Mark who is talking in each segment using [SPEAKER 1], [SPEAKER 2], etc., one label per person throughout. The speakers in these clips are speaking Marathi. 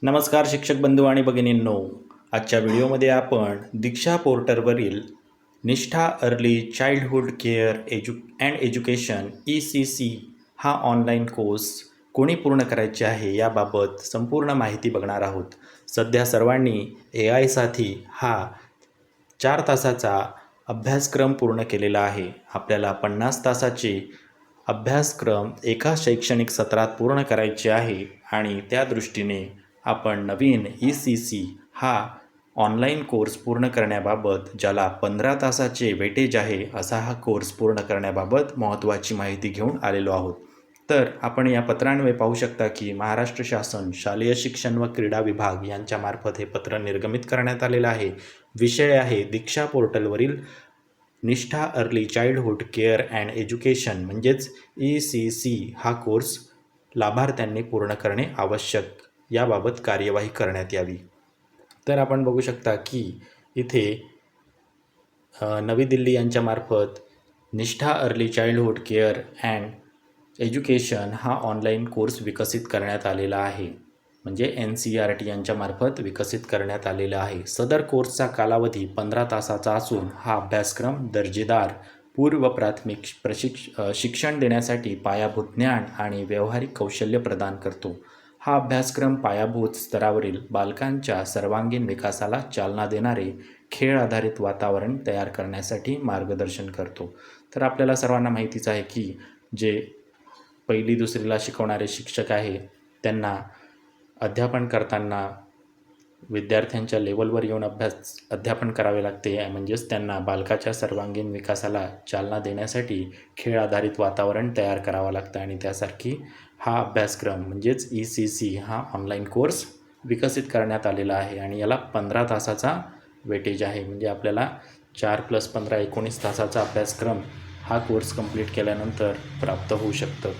[SPEAKER 1] नमस्कार शिक्षक बंधू आणि भगिनींनो. आजच्या व्हिडिओमध्ये आपण दीक्षा पोर्टलवरील निष्ठा early childhood care and education ECC हा ऑनलाईन कोर्स कोणी पूर्ण करायचे आहे याबाबत संपूर्ण माहिती बघणार आहोत. सध्या सर्वांनी AI साठी हा 4 तासाचा अभ्यासक्रम पूर्ण केलेला आहे. आपल्याला 50 तासाचे अभ्यासक्रम एका शैक्षणिक सत्रात पूर्ण करायचे आहे आणि त्या दृष्टीने आपण नवीन ECC हा ऑनलाईन कोर्स पूर्ण करण्याबाबत, ज्याला 15 तासाचे वेटेज आहे, असा हा कोर्स पूर्ण करण्याबाबत महत्त्वाची माहिती घेऊन आलेलो आहोत. तर आपण या पत्रान्वये पाहू शकता की महाराष्ट्र शासन शालेय शिक्षण व क्रीडा विभाग यांच्यामार्फत हे पत्र निर्गमित करण्यात आलेलं आहे. विषय आहे दीक्षा पोर्टलवरील निष्ठा early childhood care and education म्हणजेच ECC हा कोर्स लाभार्थ्यांनी पूर्ण करणे आवश्यक, याबाबत कार्यवाही करण्यात यावी. तर आपण बघू शकता की इथे नवी दिल्ली यांच्यामार्फत निष्ठा early childhood care and education हा ऑनलाईन कोर्स विकसित करण्यात आलेला आहे. म्हणजे NCERT यांच्यामार्फत विकसित करण्यात आलेला आहे. सदर कोर्सचा कालावधी 15 तासाचा असून हा अभ्यासक्रम दर्जेदार पूर्व प्राथमिक शिक्षण देण्यासाठी पायाभूत ज्ञान आणि व्यावहारिक कौशल्य प्रदान करतो. हा अभ्यासक्रम पायाभूत स्तरावरील बालकांच्या सर्वांगीण विकासाला चालना देणारे खेळ आधारित वातावरण तयार करण्यासाठी मार्गदर्शन करतो. तर आपल्याला सर्वांना माहितीच आहे की जे पहिली दुसरीला शिकवणारे शिक्षक आहे त्यांना अध्यापन करताना विद्यार्थ्यांच्या लेवलवर येऊन अध्यापन करावे लागते. म्हणजेच त्यांना बालकाच्या सर्वांगीण विकासाला चालना देण्यासाठी खेळ आधारित वातावरण तयार करावं लागतं आणि त्यासाठी हा अभ्यासक्रम म्हणजेच ECC हा ऑनलाईन कोर्स विकसित करण्यात आलेला आहे आणि याला 15 तासाचा वेटेज आहे. म्हणजे आपल्याला 4 + 15 19 तासाचा अभ्यासक्रम हा कोर्स कंप्लीट केल्यानंतर प्राप्त होऊ शकतं.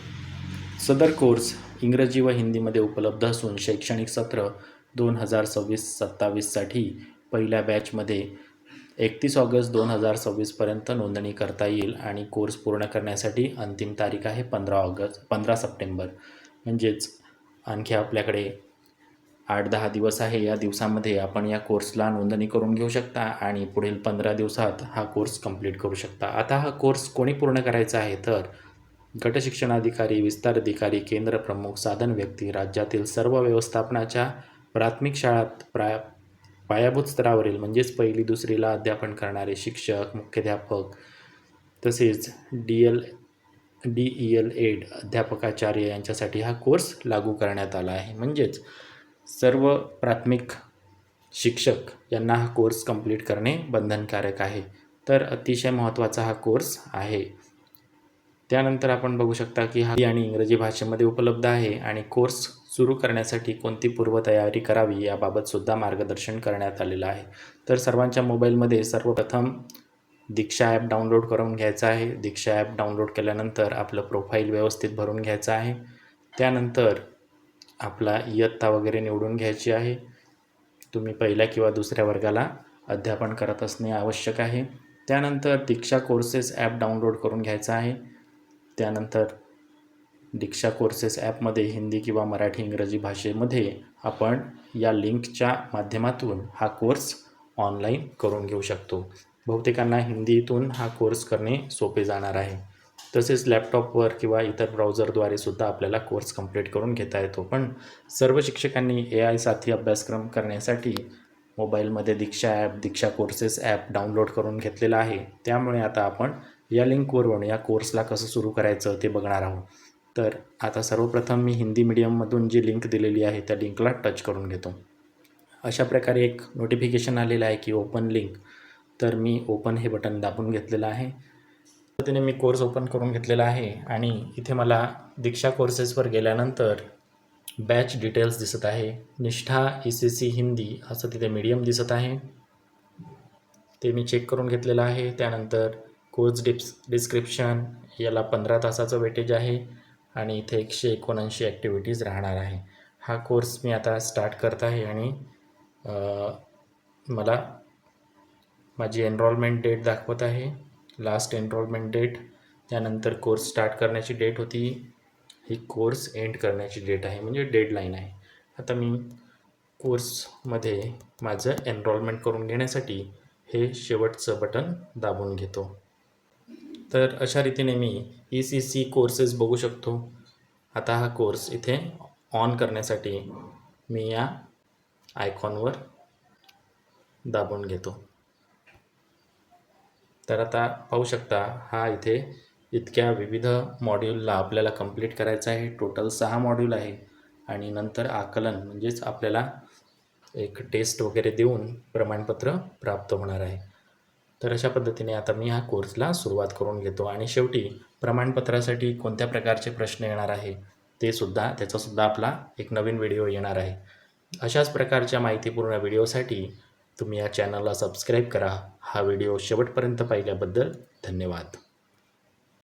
[SPEAKER 1] सदर कोर्स इंग्रजी व हिंदीमध्ये उपलब्ध असून शैक्षणिक सत्र 2026-27साठी पहिल्या बॅचमध्ये 31 ऑगस्ट 2026पर्यंत नोंदणी करता येईल आणि कोर्स पूर्ण करण्यासाठी अंतिम तारीख आहे 15 सप्टेंबर. म्हणजेच आणखी आपल्याकडे 8-10 दिवस आहे. या दिवसामध्ये आपण या कोर्सला नोंदणी करून घेऊ शकता आणि पुढील 15 दिवसात हा कोर्स कंप्लीट करू शकता. आता हा कोर्स कोणी पूर्ण करायचा आहे तर गट शिक्षणाधिकारी, विस्तार अधिकारी, केंद्र प्रमुख, साधन व्यक्ती, राज्यातील सर्व व्यवस्थापनाच्या प्राथमिक शाळात पायाभूत स्तरावरील म्हणजेच पहिली दुसरीला अध्यापन करणारे शिक्षक, मुख्याध्यापक तसेच DELED अध्यापकाचार्य यांच्यासाठी हा कोर्स लागू करण्यात आला आहे. म्हणजेच सर्व प्राथमिक शिक्षक यांना हा कोर्स कंप्लीट करणे बंधनकारक आहे. तर अतिशय महत्त्वाचा हा कोर्स आहे. त्यानंतर आपण बघू शकता की हिंदी आणि इंग्रजी भाषेमध्ये उपलब्ध आहे आणि कोर्स सुरू करण्यासाठी कोणती पूर्वतयारी करावी याबाबत सुद्धा मार्गदर्शन करण्यात आलेलं आहे. तर सर्वांच्या मोबाईलमध्ये सर्वप्रथम दीक्षा ॲप डाउनलोड करून घ्यायचं आहे. दीक्षा ॲप डाउनलोड केल्यानंतर आपलं प्रोफाईल व्यवस्थित भरून घ्यायचं आहे. त्यानंतर आपला इयत्ता वगैरे निवडून घ्यायची आहे. तुम्ही पहिल्या किंवा दुसऱ्या वर्गाला अध्यापन करत असणे आवश्यक आहे. त्यानंतर दीक्षा कोर्सेस ॲप डाउनलोड करून घ्यायचं आहे. त्यानंतर दीक्षा कोर्सेस ॲपमध्ये हिंदी किंवा मराठी इंग्रजी भाषेमध्ये आपण या लिंकच्या माध्यमातून हा कोर्स ऑनलाईन करून घेऊ शकतो. बहुतेकांना हिंदीतून हा कोर्स करणे सोपे जाणार आहे. तसेच लॅपटॉपवर किंवा इतर ब्राउझरद्वारे सुद्धा आपल्याला कोर्स कंप्लीट करून घेता येतो. पण सर्व शिक्षकांनी AI साठी अभ्यासक्रम करण्यासाठी मोबाईलमध्ये दीक्षा ॲप, दीक्षा कोर्सेस ॲप डाउनलोड करून घेतलेला आहे. त्यामुळे आता आपण या लिंकवरून या कोर्सला कसं सुरू करायचं ते बघणार आहोत. तर आता सर्वप्रथम मी हिंदी मीडियममधून जी लिंक दिलेली आहे त्या लिंकला टच करून घेतो. अशा प्रकारे एक नोटिफिकेशन आलेलं आहे की ओपन लिंक. तर मी ओपन हे बटन दाबून घेतलेलं आहे. पद्धतीने मी कोर्स ओपन करून घेतलेला आहे आणि इथे मला दीक्षा कोर्सेसवर गेल्यानंतर बॅच डिटेल्स दिसत आहे. निष्ठा ECC हिंदी असं तिथे मीडियम दिसत आहे, ते मी चेक करून घेतलेलं आहे. त्यानंतर कोर्स डिस्क्रिप्शन, याला 15 तासाचं वेटेज आहे आणि इथे 179 ॲक्टिव्हिटीज राहणार आहे. हा कोर्स मी आता स्टार्ट करत आहे आणि मला माझी एनरोलमेंट डेट दाखवत आहे, लास्ट एनरोलमेंट डेट. त्यानंतर कोर्स स्टार्ट करण्याची डेट होती, ही कोर्स एंड करण्याची डेट आहे म्हणजे डेडलाईन आहे. आता मी कोर्समध्ये माझं एनरोलमेंट करून घेण्यासाठी हे शेवटचं बटन दाबून घेतो. तर अशा रीतीने मी ECC कोर्सेस बघू शकतो. आता हा कोर्स इथे ऑन करण्यासाठी मी या आयकॉनवर दाबून घेतो. तर आता पाहू शकता हा इथे इतक्या विविध मॉड्यूलला आपल्याला कंप्लीट करायचं आहे. टोटल 6 मॉड्यूल आहे आणि नंतर आकलन म्हणजेच आपल्याला एक टेस्ट वगैरे देऊन प्रमाणपत्र प्राप्त होणार आहे. तर अशा पद्धतीने आता मी ह्या कोर्सला सुरुवात करून घेतो आणि शेवटी प्रमाणपत्रासाठी कोणत्या प्रकारचे प्रश्न येणार आहे त्याचासुद्धा आपला एक नवीन व्हिडिओ येणार आहे. अशाच प्रकारच्या माहितीपूर्ण व्हिडिओसाठी तुम्ही या चॅनलला सबस्क्राईब करा. हा व्हिडिओ शेवटपर्यंत पाहिल्याबद्दल धन्यवाद.